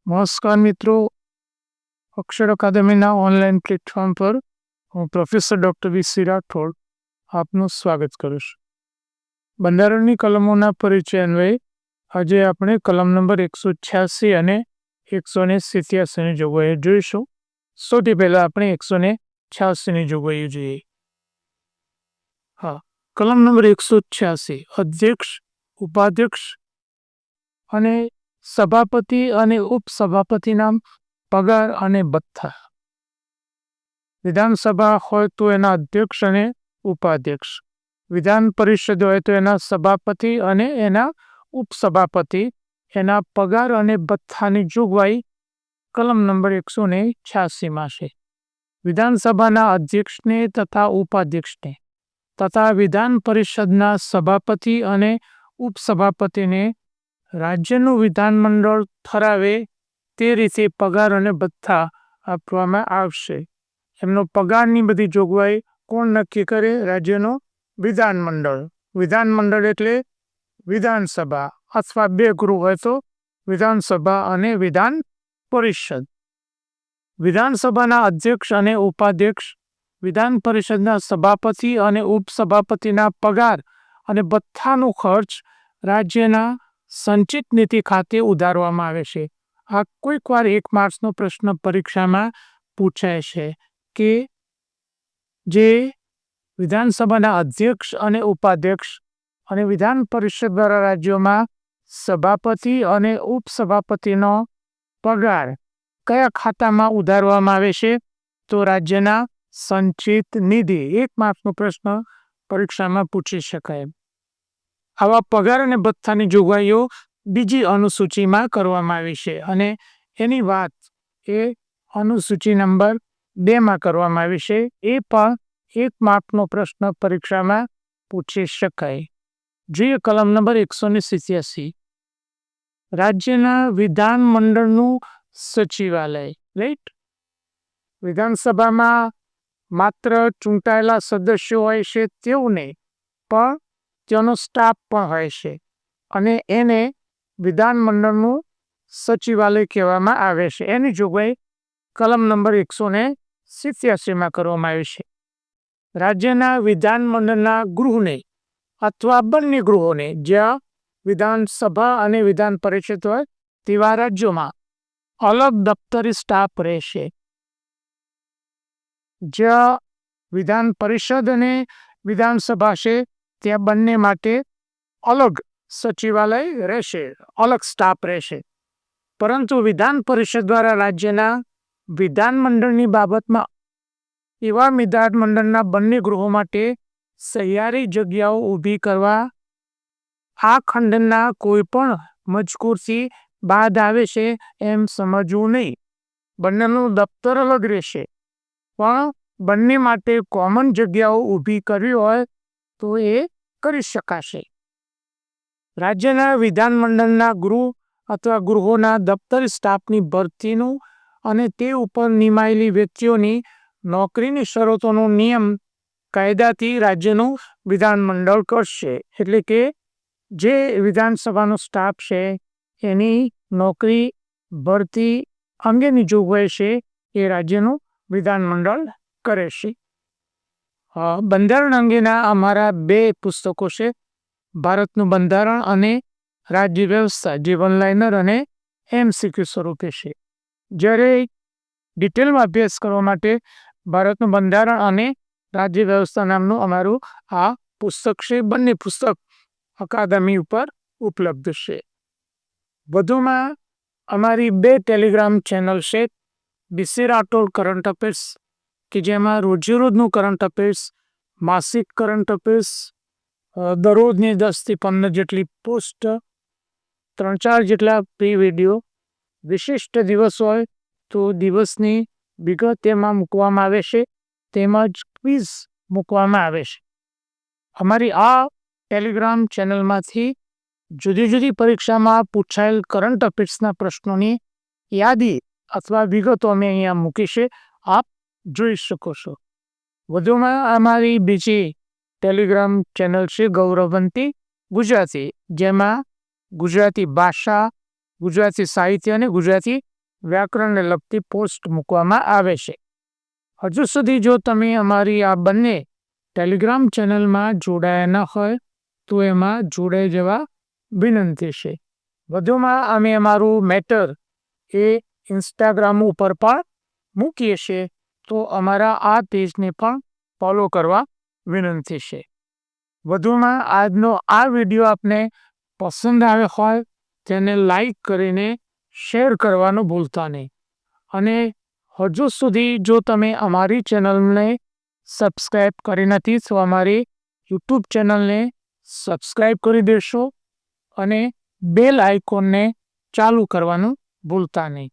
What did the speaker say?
નમસ્કાર મિત્રો, અક્ષર અકાદમીના online platform પર હું પ્રોફેસર ડૉક્ટર વી.સી. રાઠોડ આપનું સ્વાગત કરું છું. બંધારણની કલમોના પરિચય અન્વયે આજે આપણે કલમ નંબર 186 અને 187ની જોગવાઈઓ જોઈશું. સૌથી પહેલાં આપણે 186ની જોગવાઈઓ જોઈએ. કલમ નંબર 186 અધ્યક્ષ, ઉપાધ્યક્ષ અને સભાપતિ અને ઉપસભાપતિના પગાર અને ભથ્થા. વિધાનસભા હોય તો એના અધ્યક્ષ અને ઉપાધ્યક્ષ, વિધાન પરિષદ હોય તો એના સભાપતિ અને એના ઉપસભાપતિ, એના પગાર અને ભથ્થાની જોગવાઈ કલમ નંબર 186માં છે. વિધાનસભાના અધ્યક્ષને તથા ઉપાધ્યક્ષને તથા વિધાન પરિષદના સભાપતિ અને ઉપસભાપતિને રાજ્યનું વિધાનમંડળ ઠરાવે તે રીતે પગાર અને ભથ્થા આપવામાં આવશે. એમનો પગારની બધી જોગવાઈ કોણ નક્કી કરે? રાજ્યનો વિધાનમંડળ. વિધાનમંડળ એટલે વિધાનસભા અથવા બે ગૃહ હોય તો વિધાનસભા અને વિધાન પરિષદ. વિધાનસભાના અધ્યક્ષ અને ઉપાધ્યક્ષ, વિધાન પરિષદના સભાપતિ અને ઉપસભાપતિના પગાર અને ભથ્થાનો ખર્ચ રાજ્યના સંચિત નીતિ ખાતે ઉધારવામાં આવે છે. આ કોઈક વાર 1 માર્ક્સનો પ્રશ્ન પરીક્ષામાં પૂછાય છે કે જે વિધાનસભાના અધ્યક્ષ અને ઉપાધ્યક્ષ અને વિધાન પરિષદ દ્વારા રાજ્યોમાં સભાપતિ અને ઉપસભાપતિનો પગાર કયા ખાતામાં ઉધારવામાં આવે છે? તો રાજ્યના સંચિત નિધિ. 1 માર્ક્સનો પ્રશ્ન પરીક્ષામાં પૂછી શકાય. આવા પગાર અને ભથ્થાની જોગવાઈઓ બીજી અનુસૂચિમાં કરવામાં આવી છે અને એની વાત એ અનુસૂચિ નંબર 2માં કરવામાં આવી છે. એ પણ 1 માર્કનો પ્રશ્ન પરીક્ષામાં પૂછી શકાય. જોઈએ કલમ નંબર 187. રાજ્યના વિધાનમંડળનું સચિવાલય. રાઈટ. વિધાનસભામાં માત્ર ચૂંટાયેલા સદસ્યો હોય છે તેવું નહીં, પણ તેનો સ્ટાફ પણ હોય છે અને એને વિધાનમંડળનું સચિવાલય કહેવામાં આવે છે. એની જોગવાઈ કલમ નંબર 187માં કરવામાં આવી છે. રાજ્યના વિધાનમંડળના ગૃહને અથવા બંને ગૃહોને, જ્યાં વિધાનસભા અને વિધાન પરિષદ હોય તેવા રાજ્યોમાં અલગ દફતરી સ્ટાફ રહેશે. જ્યાં વિધાન પરિષદ અને વિધાનસભા છે ત્યાં બંને માટે અલગ સચિવાલય રહેશે, અલગ સ્ટાફ રહેશે. પરંતુ વિધાન પરિષદ દ્વારા રાજ્યના વિધાનમંડળની બાબતમાં એવા વિધાનમંડળના બંને ગૃહો માટે સહિયારી જગ્યાઓ ઊભી કરવા આ ખંડના કોઈ પણ મજકૂરથી બાદ આવે છે એમ સમજવું નહીં. બંનેનું દફતર અલગ રહેશે, પણ બંને માટે કોમન જગ્યાઓ ઊભી કરવી હોય તો એ કરી શકાશે. રાજ્યના વિધાનમંડળના ગૃહ અથવા ગૃહોના દફતરી સ્ટાફની ભરતીનું અને તે ઉપર નિમાયેલી વ્યક્તિઓની નોકરીની શરતોનો નિયમ કાયદાથી રાજ્યનું વિધાનમંડળ કરશે. એટલે કે જે વિધાનસભાનો સ્ટાફ છે એની નોકરી ભરતી અંગેની જોગવાઈ છે એ રાજ્યનું વિધાનમંડળ કરે છે. બંધારણ અંગેના અમારા 2 પુસ્તકો છે, ભારતનું બંધારણ અને રાજ્ય વ્યવસ્થા, જે વનલાઇનર અને MCQ સ્વરૂપે છે. જ્યારે ડિટેલમાં અભ્યાસ કરવા માટે ભારતનું બંધારણ અને રાજ્ય વ્યવસ્થા નામનું અમારું આ પુસ્તક છે. બંને પુસ્તક અકાદમી ઉપર ઉપલબ્ધ છે. વધુમાં અમારી 2 ટેલિગ્રામ ચેનલ છે, વી.સી. રાઠોડ કરંટ અફેર્સ, કે જેમાં રોજેરોજનું કરંટ અફેર્સ, માસિક કરંટ અફેર્સ, દરરોજની 10 થી 15 જેટલી પોસ્ટ, 3-4 જેટલા પ્રી વિડીયો, વિશિષ્ટ દિવસ હોય તો દિવસની વિગત એમાં મૂકવામાં આવે છે, તેમજ ક્વિઝ મૂકવામાં આવે છે. અમારી આ ટેલિગ્રામ ચેનલમાંથી જુદી જુદી પરીક્ષામાં પૂછાયેલ કરંટ અફેર્સના પ્રશ્નોની યાદી અથવા વિગતો અમે અહીંયા મૂકી છે, આપ જોઈ શકો છો. વધુમાં અમારી બીજી ટેલિગ્રામ ચેનલ છે ગૌરવવંતી ગુજરાતી, જેમાં ગુજરાતી ભાષા, ગુજરાતી સાહિત્ય અને ગુજરાતી વ્યાકરણને લગતી પોસ્ટ મૂકવામાં આવે છે. હજુ સુધી જો તમે અમારી આ બંને ટેલિગ્રામ ચેનલમાં જોડાયા ન હોય તો એમાં જોડાઈ જવા વિનંતી છે. વધુમાં અમે અમારું મેટર એ ઇન્સ્ટાગ્રામ ઉપર પણ મૂકીએ છીએ, તો અમારા આ પેજને પણ ફોલો કરવા વિનંતી છે. વધુમાં આજનો આ વિડીયો આપને પસંદ આવ્યો હોય તેને લાઈક કરીને શેર કરવાનું ભૂલતા નહીં. અને હજુ સુધી જો તમે અમારી ચેનલને સબસ્ક્રાઈબ કરી નથી તો અમારી યુટ્યુબ ચેનલને સબસ્ક્રાઈબ કરી દેશો અને બેલ આઇકોનને ચાલુ કરવાનું ભૂલતા નહીં.